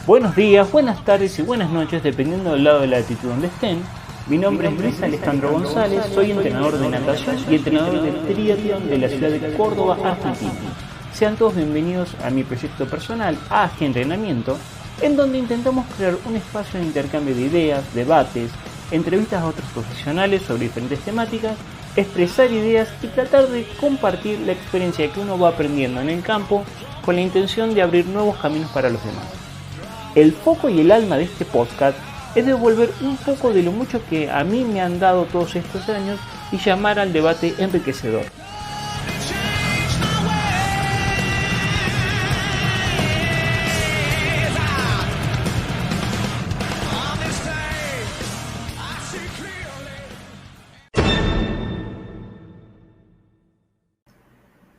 Buenos días, buenas tardes y buenas noches, dependiendo del lado de la latitud donde estén. Mi nombre es Luis Alejandro González, soy entrenador de natación y entrenador de triatlón de la ciudad de Córdoba, Argentina. Sean todos bienvenidos a mi proyecto personal, AG Entrenamiento, en donde intentamos crear un espacio de intercambio de ideas, debates, entrevistas a otros profesionales sobre diferentes temáticas, expresar ideas y tratar de compartir la experiencia que uno va aprendiendo en el campo con la intención de abrir nuevos caminos para los demás. El foco y el alma de este podcast es devolver un poco de lo mucho que a mí me han dado todos estos años y llamar al debate enriquecedor.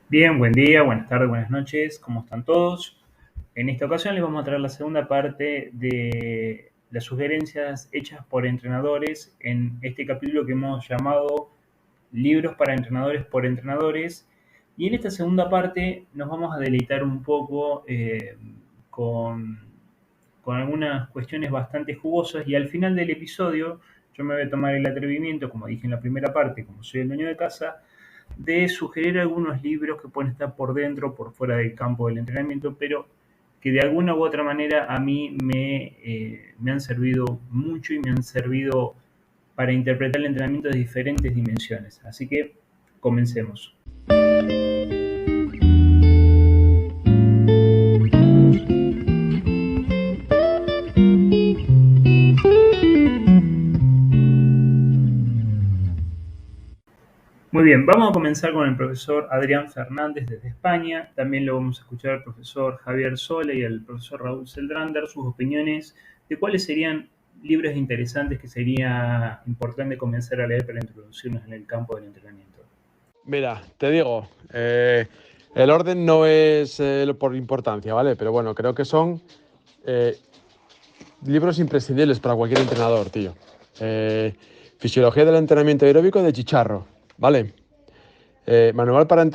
Bien, buen día, buenas tardes, buenas noches, ¿cómo están todos? En esta ocasión les vamos a traer la segunda parte de las sugerencias hechas por entrenadores en este capítulo que hemos llamado Libros para entrenadores por entrenadores. Y en esta segunda parte nos vamos a deleitar un poco con, con algunas cuestiones bastante jugosas y al final del episodio yo me voy a tomar el atrevimiento, como dije en la primera parte, como soy el dueño de casa, de sugerir algunos libros que pueden estar por dentro o por fuera del campo del entrenamiento, pero que de alguna u otra manera a mí me han servido mucho y me han servido para interpretar el entrenamiento de diferentes dimensiones. Así que comencemos. Muy bien, vamos a comenzar con el profesor Adrián Fernández desde España. También lo vamos a escuchar al profesor Javier Sole y al profesor Raúl Celdrán dar sus opiniones de cuáles serían libros interesantes que sería importante comenzar a leer para introducirnos en el campo del entrenamiento. Mira, te digo, el orden no es por importancia, ¿vale? Pero bueno, creo que son libros imprescindibles para cualquier entrenador, tío. Fisiología del entrenamiento aeróbico de Chicharro, ¿vale? Manual para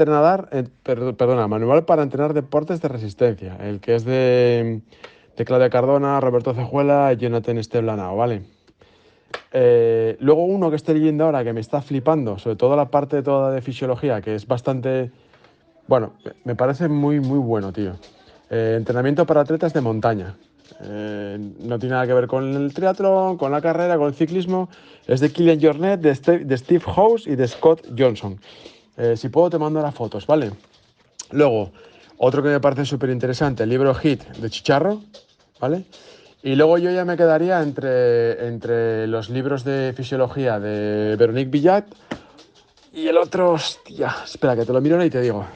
Manual para entrenar deportes de resistencia, el que es de Claudia Cardona, Roberto Cejuela y Jonathan Esteblanao, ¿vale? Luego uno que estoy leyendo ahora que me está flipando, sobre todo la parte toda de fisiología, que es bastante, bueno, me parece muy bueno, tío. Entrenamiento para atletas de montaña. No tiene nada que ver con el triatlón, con la carrera, con el ciclismo. Es de Kilian Jornet, de Steve House y de Scott Johnson. Si puedo te mando las fotos, ¿vale? Luego, otro que me parece súper interesante, el libro Hit de Chicharro, ¿vale? Y luego yo ya me quedaría entre los libros de fisiología de Veronique Villat y el otro, hostia, espera que te lo miro y te digo.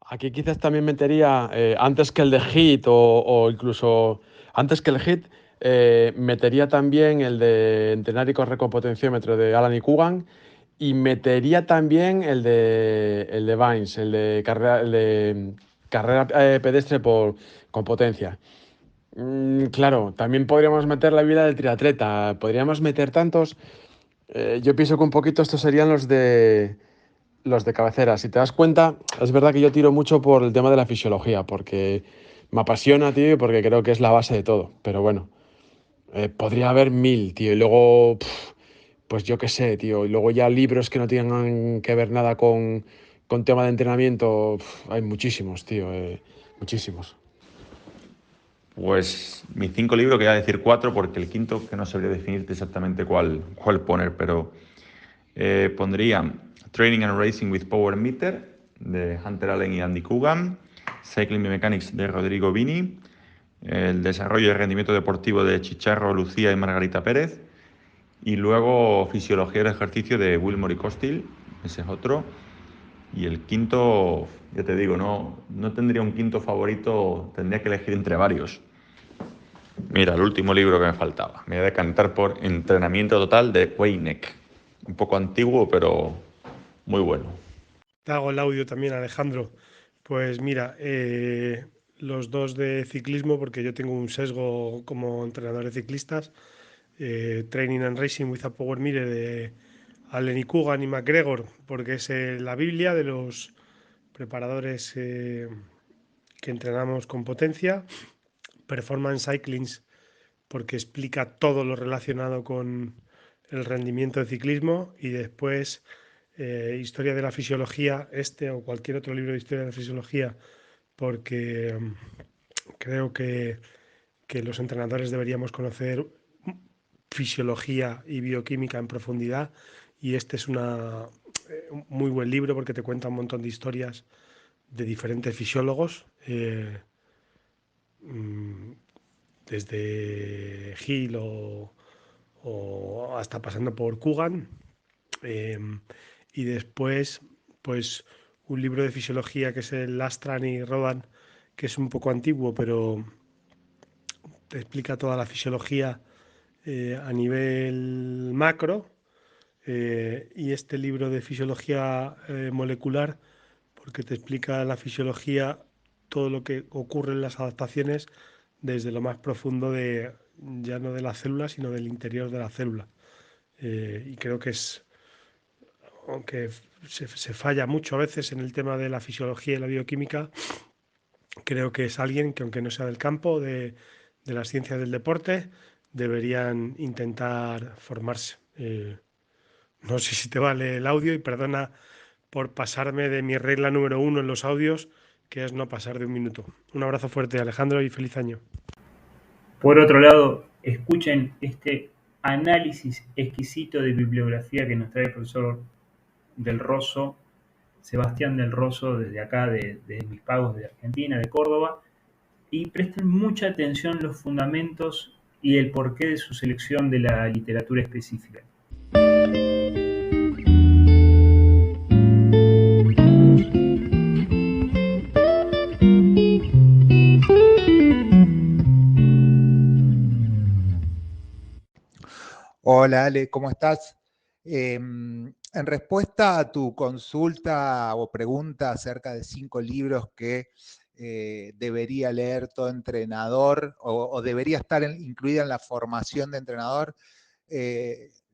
Aquí quizás también metería, antes que el de HIIT o incluso antes que el HIIT, metería también el de entrenar y correr con potenciómetro de Alan y Coogan y metería también el de Vines, el de carrera pedestre con potencia. Claro, también podríamos meter la vida del triatleta, podríamos meter tantos. Yo pienso que un poquito estos serían los de cabecera. Si te das cuenta, es verdad que yo tiro mucho por el tema de la fisiología, porque me apasiona, tío, y porque creo que es la base de todo. Pero bueno, podría haber 1000, tío, y luego, pues yo qué sé, tío, y luego ya libros que no tengan que ver nada con tema de entrenamiento, hay muchísimos, tío, muchísimos. Pues mis 5 libros, que voy a decir 4, porque el quinto que no sabría definirte exactamente cuál poner, pero pondría Training and Racing with Power Meter de Hunter Allen y Andy Coogan, Cycling Biomechanics de Rodrigo Vini, el Desarrollo y Rendimiento Deportivo de Chicharro, Lucía y Margarita Pérez, y luego Fisiología del Ejercicio de Wilmore y Costil, ese es otro. Y el quinto, ya te digo, no tendría un quinto favorito, tendría que elegir entre varios. Mira, el último libro que me faltaba. Me voy a decantar por Entrenamiento Total de Weineck. Un poco antiguo, pero muy bueno. Te hago el audio también, Alejandro. Pues mira, los dos de ciclismo, porque yo tengo un sesgo como entrenador de ciclistas. Training and Racing with a Power Mire de Allen y Coogan y McGregor, porque es la Biblia de los preparadores que entrenamos con potencia. Performance Cyclings, porque explica todo lo relacionado con el rendimiento de ciclismo, y después Historia de la Fisiología, o cualquier otro libro de Historia de la Fisiología, porque creo que los entrenadores deberíamos conocer fisiología y bioquímica en profundidad, y este es un muy buen libro porque te cuenta un montón de historias de diferentes fisiólogos, desde Hill o hasta pasando por Coogan. Y después, pues, un libro de fisiología que es el Lastran y Rodan, que es un poco antiguo, pero te explica toda la fisiología a nivel macro. Y este libro de fisiología molecular, porque te explica la fisiología, todo lo que ocurre en las adaptaciones desde lo más profundo ya no de la célula, sino del interior de la célula. Y creo que aunque se falla mucho a veces en el tema de la fisiología y la bioquímica, creo que es alguien que, aunque no sea del campo de las ciencias del deporte, deberían intentar formarse. No sé si te vale el audio, y perdona por pasarme de mi regla número 1 en los audios, que es no pasar de 1 minuto. Un abrazo fuerte, Alejandro, y feliz año. Por otro lado, escuchen este análisis exquisito de bibliografía que nos trae el profesor Del Rosso, Sebastián Del Rosso, desde acá, de Mis Pagos de Argentina, de Córdoba, y presten mucha atención los fundamentos y el porqué de su selección de la literatura específica. Hola Ale, ¿cómo estás? En respuesta a tu consulta o pregunta acerca de 5 libros que debería leer todo entrenador o debería estar incluida en la formación de entrenador,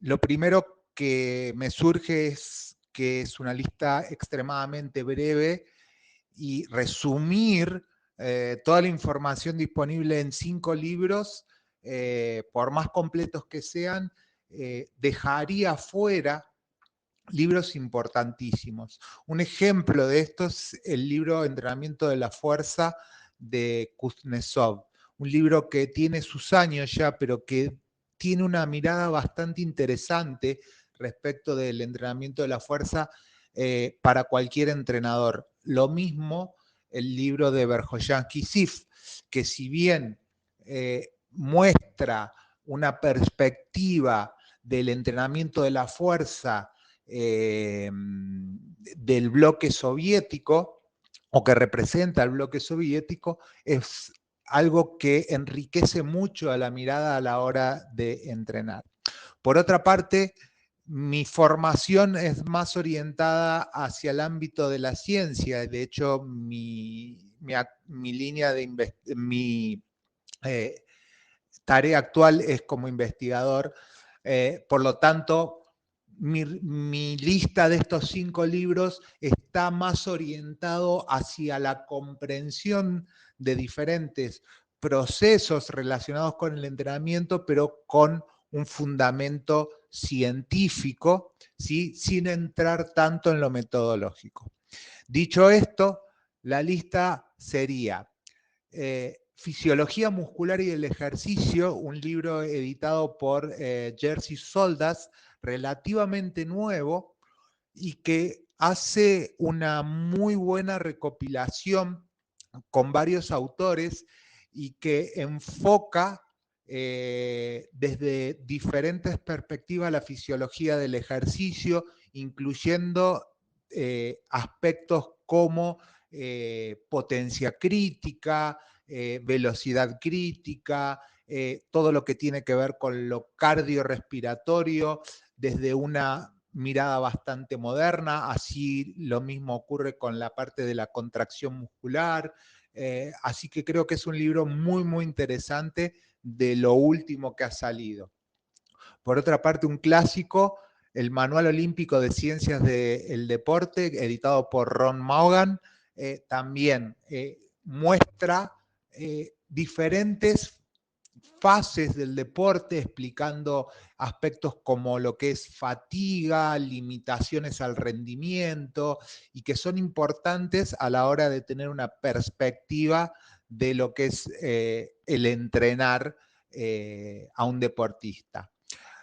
lo primero que me surge es que es una lista extremadamente breve, y resumir toda la información disponible en 5 libros, por más completos que sean, dejaría fuera libros importantísimos. Un ejemplo de esto es el libro Entrenamiento de la Fuerza de Kuznetsov, un libro que tiene sus años ya, pero que tiene una mirada bastante interesante respecto del entrenamiento de la fuerza para cualquier entrenador. Lo mismo el libro de Verkhoyanski Sif, que si bien muestra una perspectiva del entrenamiento de la fuerza del bloque soviético, o que representa el bloque soviético, es algo que enriquece mucho a la mirada a la hora de entrenar. Por otra parte, mi formación es más orientada hacia el ámbito de la ciencia. De hecho, mi línea de mi tarea actual es como investigador. Por lo tanto, mi lista de estos 5 libros está más orientado hacia la comprensión de diferentes procesos relacionados con el entrenamiento, pero con un fundamento científico, ¿sí? Sin entrar tanto en lo metodológico. Dicho esto, la lista sería Fisiología Muscular y el Ejercicio, un libro editado por Jerzy Soldas, relativamente nuevo, y que hace una muy buena recopilación con varios autores y que enfoca desde diferentes perspectivas la fisiología del ejercicio, incluyendo aspectos como potencia crítica, velocidad crítica, todo lo que tiene que ver con lo cardiorrespiratorio desde una mirada bastante moderna. Así lo mismo ocurre con la parte de la contracción muscular. Así que creo que es un libro muy, muy interesante de lo último que ha salido. Por otra parte, un clásico, el Manual Olímpico de Ciencias del Deporte, editado por Ron Maugan, también muestra diferentes fases del deporte, explicando aspectos como lo que es fatiga, limitaciones al rendimiento, y que son importantes a la hora de tener una perspectiva de lo que es el entrenar a un deportista.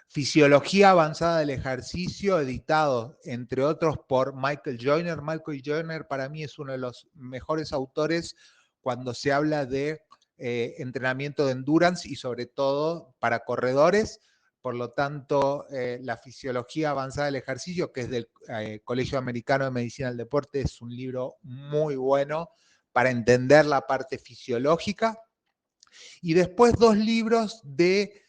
Fisiología avanzada del ejercicio, editado entre otros por Michael Joyner. Michael Joyner para mí es uno de los mejores autores cuando se habla de entrenamiento de endurance y sobre todo para corredores. Por lo tanto, la fisiología avanzada del ejercicio, que es del Colegio Americano de Medicina del Deporte, es un libro muy bueno para entender la parte fisiológica. Y después 2 libros de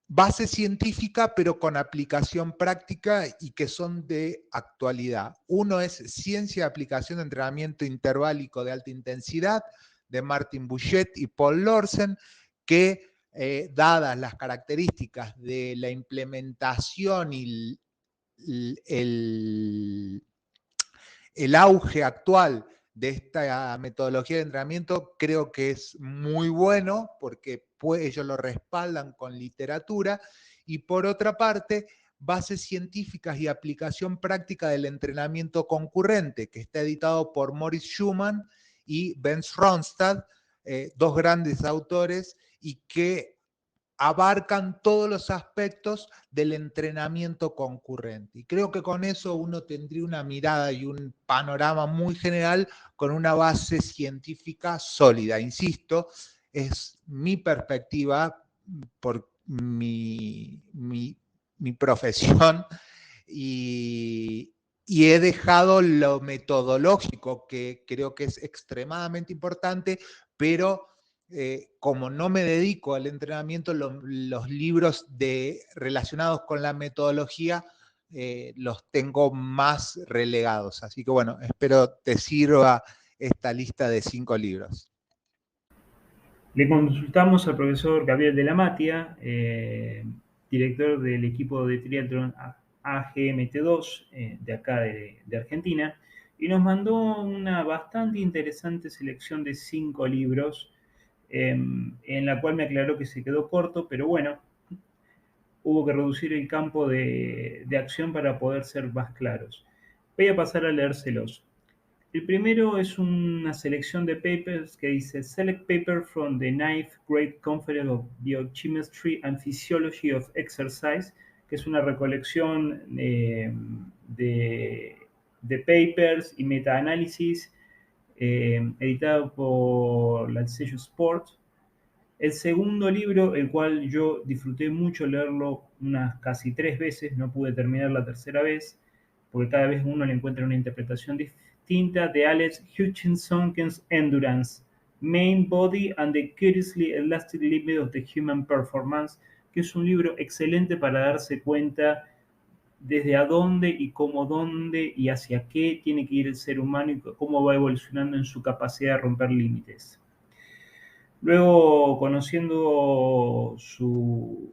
base científica, pero con aplicación práctica y que son de actualidad. Uno es Ciencia de Aplicación de Entrenamiento Interválico de Alta Intensidad, de Martin Buchet y Paul Lorsen, que dadas las características de la implementación y el auge actual de esta metodología de entrenamiento, creo que es muy bueno porque ellos lo respaldan con literatura. Y por otra parte, Bases científicas y aplicación práctica del entrenamiento concurrente, que está editado por Maurice Schumann y Ben Ronstadt, 2 grandes autores, y que abarcan todos los aspectos del entrenamiento concurrente. Y creo que con eso uno tendría una mirada y un panorama muy general con una base científica sólida. Insisto, es mi perspectiva por mi profesión y he dejado lo metodológico, que creo que es extremadamente importante, pero como no me dedico al entrenamiento, los libros relacionados con la metodología los tengo más relegados. Así que bueno, espero te sirva esta lista de 5 libros. Le consultamos al profesor Gabriel de la Matia, director del equipo de triatlón AGMT2 de acá de Argentina, y nos mandó una bastante interesante selección de 5 libros, en la cual me aclaró que se quedó corto, pero bueno, hubo que reducir el campo de acción para poder ser más claros. Voy a pasar a leérselos. El primero es una selección de papers que dice Select Paper from the 9th Grade Conference of Biochemistry and Physiology of Exercise, que es una recolección de papers y metaanálisis editado por el sello Sport. El segundo libro, el cual yo disfruté mucho leerlo unas casi 3 veces, no pude terminar la tercera vez, porque cada vez uno le encuentra una interpretación distinta, de Alex Hutchinson, que es Endurance, Main Body and the Curiously Elastic Limit of the Human Performance, que es un libro excelente para darse cuenta desde a dónde y cómo dónde y hacia qué tiene que ir el ser humano y cómo va evolucionando en su capacidad de romper límites. Luego, conociendo su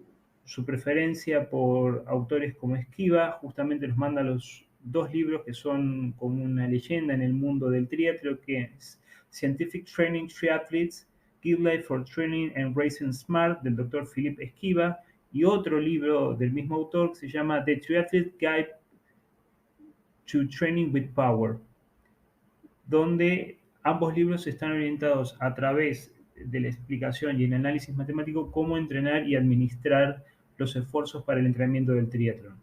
preferencia por autores como Esquiva, justamente nos manda los 2 libros que son como una leyenda en el mundo del triatlón, que es Scientific Training Triathletes, Guidelines for Training and Racing Smart, del Dr. Philippe Esquiva, y otro libro del mismo autor que se llama The Triathlete Guide to Training with Power, donde ambos libros están orientados a través de la explicación y el análisis matemático cómo entrenar y administrar los esfuerzos para el entrenamiento del triatlón.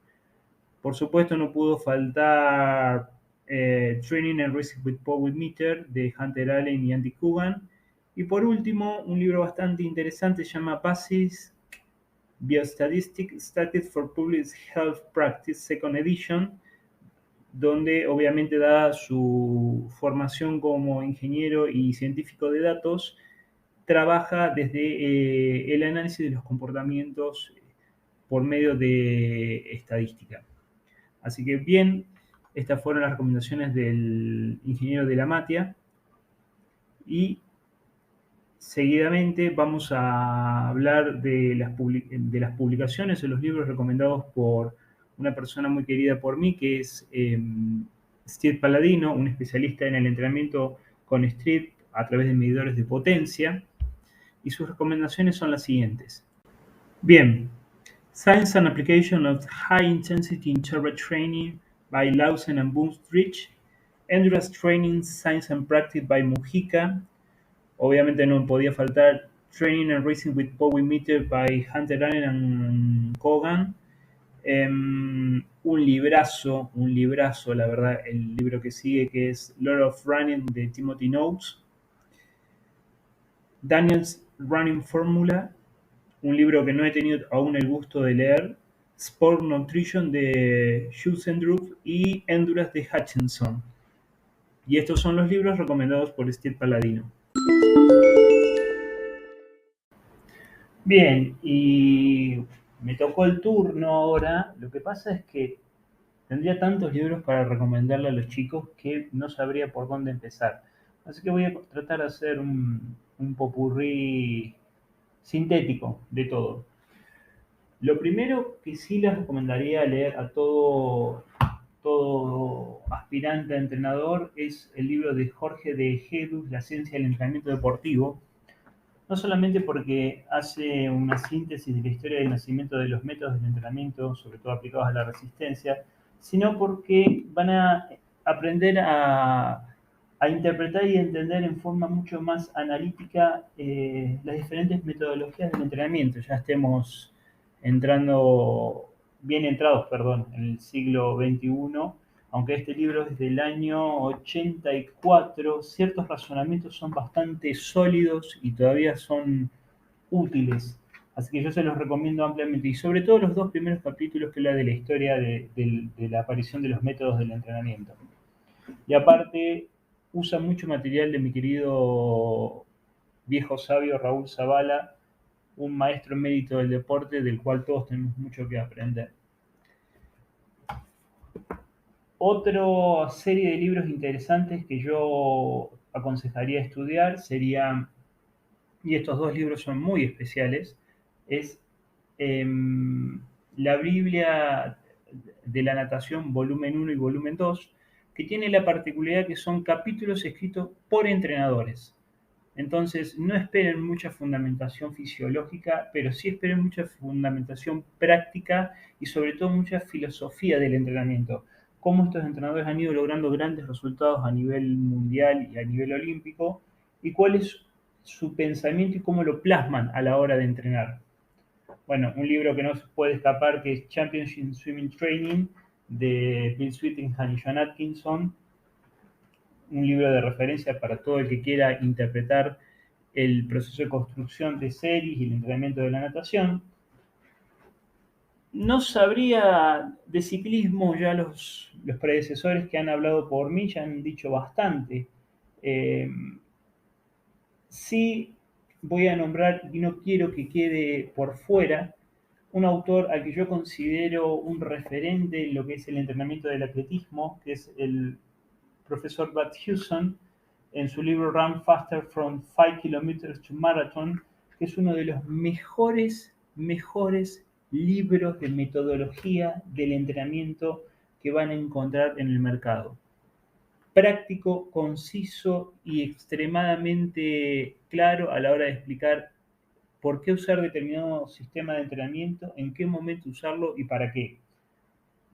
Por supuesto, no pudo faltar Training and Racing with Power Meter de Hunter Allen y Andy Coogan. Y por último, un libro bastante interesante se llama Basic Biostatistics for Public Health Practice, Second Edition, donde obviamente da su formación como ingeniero y científico de datos, trabaja desde el análisis de los comportamientos por medio de estadística. Así que bien, estas fueron las recomendaciones del ingeniero de la Matia, y seguidamente vamos a hablar de las publicaciones de los libros recomendados por una persona muy querida por mí, que es Steve Paladino, un especialista en el entrenamiento con Street a través de medidores de potencia, y sus recomendaciones son las siguientes. Bien, Science and Application of High Intensity Interval Training by Lawson and Boostrich, Endurance Training, Science and Practice by Mujica. Obviamente no podía faltar Training and Racing with Power Meter by Hunter Allen and Kogan. Un librazo, la verdad, el libro que sigue, que es Lord of Running de Timothy Noakes. Daniel's Running Formula, un libro que no he tenido aún el gusto de leer. Sport Nutrition de Schusendrup y Endurance de Hutchinson. Y estos son los libros recomendados por Steve Paladino. Bien, y me tocó el turno ahora. Lo que pasa es que tendría tantos libros para recomendarle a los chicos que no sabría por dónde empezar. Así que voy a tratar de hacer un popurrí sintético de todo. Lo primero que sí les recomendaría leer a todo aspirante a entrenador es el libro de Jorge de Hedus, La ciencia del entrenamiento deportivo. No solamente porque hace una síntesis de la historia del nacimiento de los métodos del entrenamiento, sobre todo aplicados a la resistencia, sino porque van a aprender a interpretar y entender en forma mucho más analítica las diferentes metodologías del entrenamiento. Ya estemos bien entrados, en el siglo XXI, aunque este libro es del año 84, ciertos razonamientos son bastante sólidos y todavía son útiles. Así que yo se los recomiendo ampliamente. Y sobre todo los dos primeros capítulos que habla de la historia de la aparición de los métodos del entrenamiento. Y aparte, usa mucho material de mi querido viejo sabio Raúl Zavala, un maestro emérito del deporte del cual todos tenemos mucho que aprender. Otra serie de libros interesantes que yo aconsejaría estudiar sería, y estos dos libros son muy especiales, es la Biblia de la Natación, volumen 1 y volumen 2, que tiene la particularidad que son capítulos escritos por entrenadores. Entonces, no esperen mucha fundamentación fisiológica, pero sí esperen mucha fundamentación práctica y sobre todo mucha filosofía del entrenamiento. Cómo estos entrenadores han ido logrando grandes resultados a nivel mundial y a nivel olímpico, y cuál es su pensamiento y cómo lo plasman a la hora de entrenar. Bueno, un libro que no se puede escapar, que es Championship Swimming Training de Bill Sweetingham y John Atkinson, un libro de referencia para todo el que quiera interpretar el proceso de construcción de series y el entrenamiento de la natación. No sabría de ciclismo, ya los predecesores que han hablado por mí ya han dicho bastante. Sí voy a nombrar, y no quiero que quede por fuera, un autor al que yo considero un referente en lo que es el entrenamiento del atletismo, que es el profesor Bud Hewson, en su libro Run Faster from 5 Kilometers to Marathon, que es uno de los mejores libros de metodología del entrenamiento que van a encontrar en el mercado. Práctico, conciso y extremadamente claro a la hora de explicar por qué usar determinado sistema de entrenamiento, en qué momento usarlo y para qué.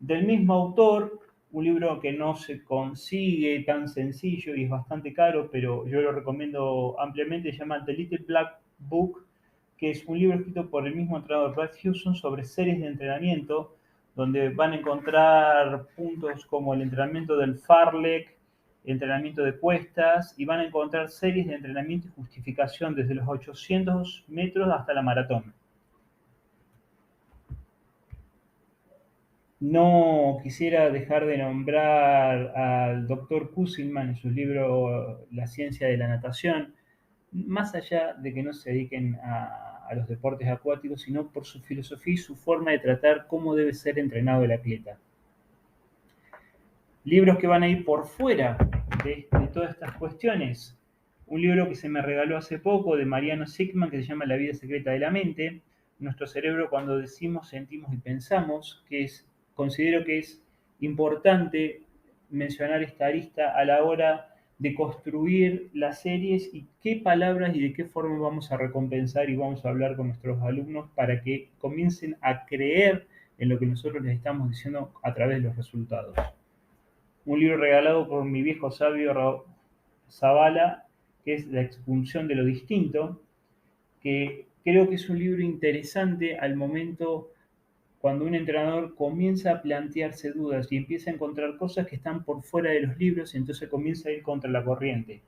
Del mismo autor, un libro que no se consigue tan sencillo y es bastante caro, pero yo lo recomiendo ampliamente, se llama The Little Black Book, que es un libro escrito por el mismo entrenador Bud Hewson sobre series de entrenamiento, donde van a encontrar puntos como el entrenamiento del fartlek, entrenamiento de cuestas, y van a encontrar series de entrenamiento y justificación desde los 800 metros hasta la maratón. No quisiera dejar de nombrar al Dr. Kusilman en su libro La ciencia de la natación, más allá de que no se dediquen a los deportes acuáticos, sino por su filosofía y su forma de tratar cómo debe ser entrenado el atleta. Libros que van a ir por fuera de todas estas cuestiones. Un libro que se me regaló hace poco de Mariano Sigman, que se llama La vida secreta de la mente. Nuestro cerebro, cuando decimos, sentimos y pensamos, considero que es importante mencionar esta arista a la hora de construir las series y qué palabras y de qué forma vamos a recompensar y vamos a hablar con nuestros alumnos para que comiencen a creer en lo que nosotros les estamos diciendo a través de los resultados. Un libro regalado por mi viejo sabio Zavala, que es La expulsión de lo distinto, que creo que es un libro interesante al momento cuando un entrenador comienza a plantearse dudas y empieza a encontrar cosas que están por fuera de los libros y entonces comienza a ir contra la corriente.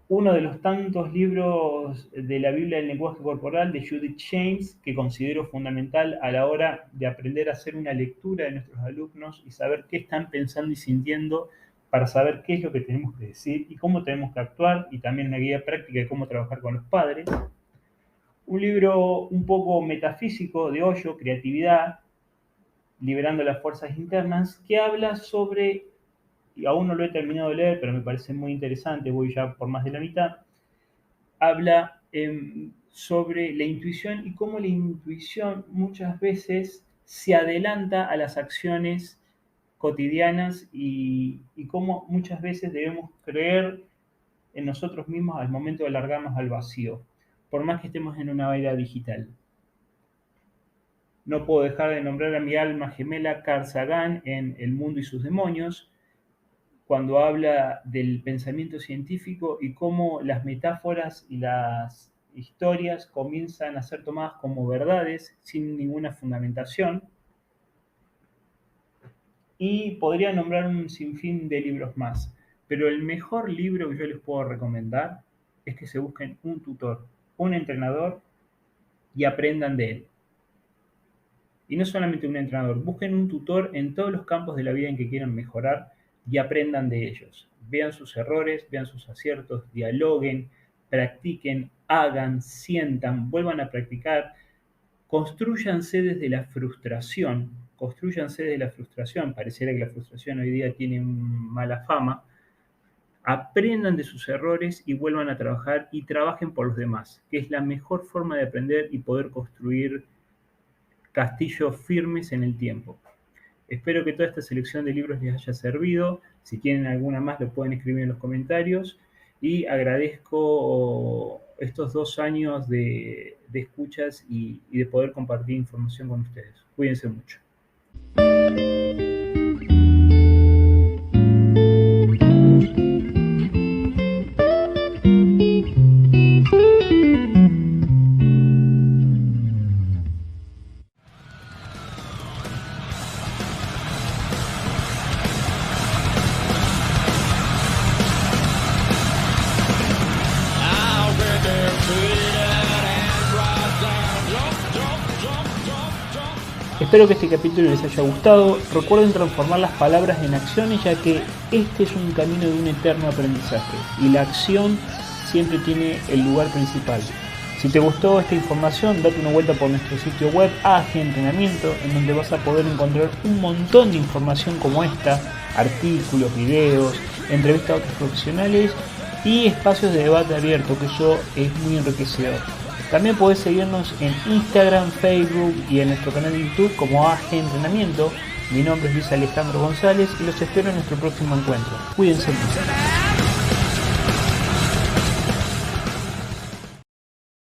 Uno de los tantos libros de la Biblia del lenguaje corporal de Judith James, que considero fundamental a la hora de aprender a hacer una lectura de nuestros alumnos y saber qué están pensando y sintiendo para saber qué es lo que tenemos que decir y cómo tenemos que actuar, y también una guía práctica de cómo trabajar con los padres. Un libro un poco metafísico de Osho, Creatividad, liberando las fuerzas internas, que habla sobre, y aún no lo he terminado de leer, pero me parece muy interesante, voy ya por más de la mitad, habla sobre la intuición y cómo la intuición muchas veces se adelanta a las acciones cotidianas y cómo muchas veces debemos creer en nosotros mismos al momento de largarnos al vacío, por más que estemos en una era digital. No puedo dejar de nombrar a mi alma gemela Carl Sagan en El mundo y sus demonios, cuando habla del pensamiento científico y cómo las metáforas y las historias comienzan a ser tomadas como verdades sin ninguna fundamentación. Y podría nombrar un sinfín de libros más, pero el mejor libro que yo les puedo recomendar es que se busquen un tutor, un entrenador, y aprendan de él. Y no solamente un entrenador, busquen un tutor en todos los campos de la vida en que quieran mejorar y aprendan de ellos. Vean sus errores, vean sus aciertos, dialoguen, practiquen, hagan, sientan, vuelvan a practicar. Constrúyanse desde la frustración, pareciera que la frustración hoy día tiene mala fama. Aprendan de sus errores y vuelvan a trabajar y trabajen por los demás, que es la mejor forma de aprender y poder construir castillos firmes en el tiempo. Espero que toda esta selección de libros les haya servido. Si tienen alguna más, lo pueden escribir en los comentarios. Y agradezco estos 2 años de escuchas y de poder compartir información con ustedes. Cuídense mucho. Espero que este capítulo les haya gustado. Recuerden transformar las palabras en acciones, ya que este es un camino de un eterno aprendizaje y la acción siempre tiene el lugar principal. Si te gustó esta información, date una vuelta por nuestro sitio web AG Entrenamiento, en donde vas a poder encontrar un montón de información como esta, artículos, videos, entrevistas a otros profesionales y espacios de debate abierto, que eso es muy enriquecedor. También podés seguirnos en Instagram, Facebook y en nuestro canal de YouTube como AG Entrenamiento. Mi nombre es Luis Alejandro González y los espero en nuestro próximo encuentro. Cuídense mucho.